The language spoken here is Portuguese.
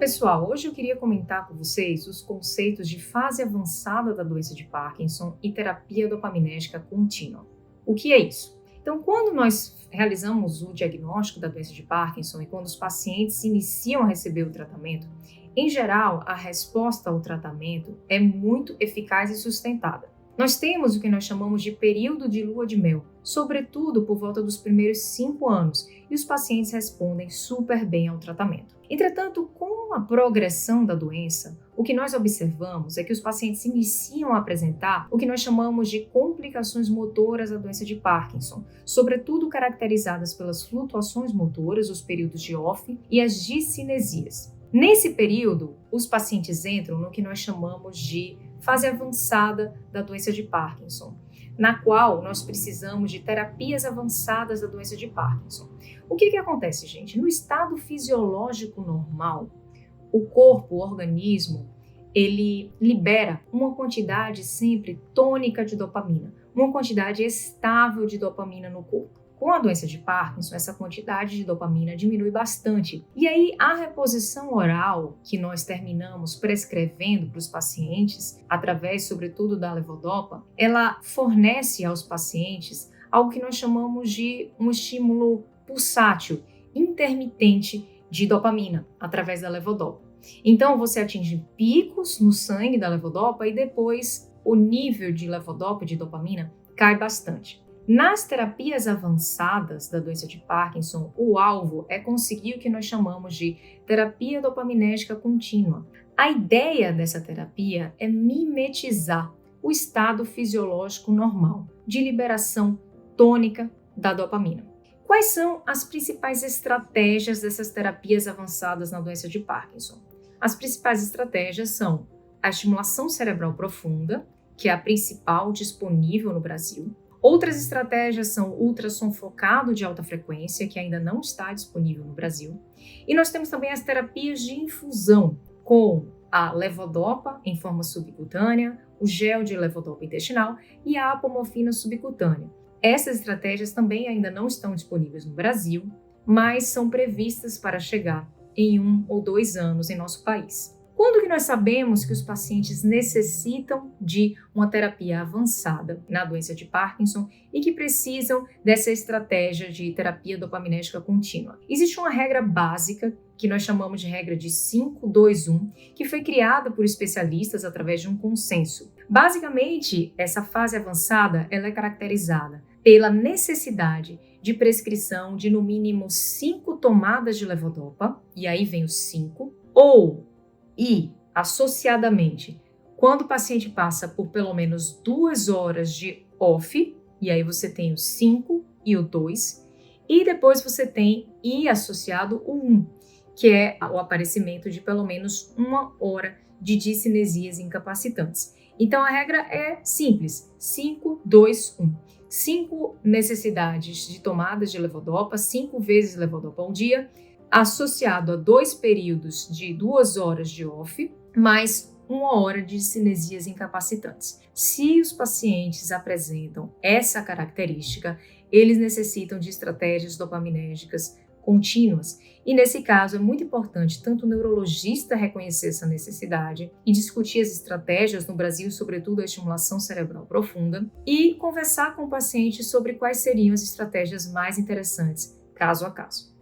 pessoal, hoje eu queria comentar com vocês os conceitos de fase avançada da doença de Parkinson e terapia dopaminérgica contínua. O que é isso? Então, quando nós realizamos o diagnóstico da doença de Parkinson e quando os pacientes iniciam a receber o tratamento, em geral, a resposta ao tratamento é muito eficaz e sustentada. Nós temos o que nós chamamos de período de lua de mel, sobretudo por volta dos primeiros 5 anos, e os pacientes respondem super bem ao tratamento. Entretanto, com a progressão da doença, o que nós observamos é que os pacientes iniciam a apresentar o que nós chamamos de complicações motoras da doença de Parkinson, sobretudo caracterizadas pelas flutuações motoras, os períodos de off e as discinesias. Nesse período, os pacientes entram no que nós chamamos de fase avançada da doença de Parkinson, na qual nós precisamos de terapias avançadas da doença de Parkinson. O que acontece, gente? No estado fisiológico normal, o corpo, o organismo, ele libera uma quantidade sempre tônica de dopamina, uma quantidade estável de dopamina no corpo. Com a doença de Parkinson, essa quantidade de dopamina diminui bastante. E aí, a reposição oral que nós terminamos prescrevendo para os pacientes, através, sobretudo, da levodopa, ela fornece aos pacientes algo que nós chamamos de um estímulo pulsátil, intermitente de dopamina, através da levodopa. Então, você atinge picos no sangue da levodopa e depois o nível de levodopa, de dopamina, cai bastante. Nas terapias avançadas da doença de Parkinson, o alvo é conseguir o que nós chamamos de terapia dopaminérgica contínua. A ideia dessa terapia é mimetizar o estado fisiológico normal de liberação tônica da dopamina. Quais são as principais estratégias dessas terapias avançadas na doença de Parkinson? As principais estratégias são a estimulação cerebral profunda, que é a principal disponível no Brasil. Outras estratégias são o ultrassom focado de alta frequência, que ainda não está disponível no Brasil. E nós temos também as terapias de infusão, com a levodopa em forma subcutânea, o gel de levodopa intestinal e a apomorfina subcutânea. Essas estratégias também ainda não estão disponíveis no Brasil, mas são previstas para chegar em 1 ou 2 anos em nosso país. Quando que nós sabemos que os pacientes necessitam de uma terapia avançada na doença de Parkinson e que precisam dessa estratégia de terapia dopaminérgica contínua? Existe uma regra básica que nós chamamos de regra de 5-2-1, que foi criada por especialistas através de um consenso. Basicamente, essa fase avançada ela é caracterizada pela necessidade de prescrição de no mínimo 5 tomadas de levodopa, e aí vem os 5, e, associadamente, quando o paciente passa por pelo menos 2 horas de off, e aí você tem o 5 e o 2, e depois você tem, e associado, o 1, que é o aparecimento de pelo menos 1 hora de discinesias incapacitantes. Então, a regra é simples, 5-2-1. 5 necessidades de tomadas de levodopa, 5 vezes levodopa ao dia, associado a 2 períodos de 2 horas de off, mais 1 hora de discinesias incapacitantes. Se os pacientes apresentam essa característica, eles necessitam de estratégias dopaminérgicas contínuas. E nesse caso é muito importante tanto o neurologista reconhecer essa necessidade e discutir as estratégias no Brasil, sobretudo a estimulação cerebral profunda, e conversar com o paciente sobre quais seriam as estratégias mais interessantes, caso a caso.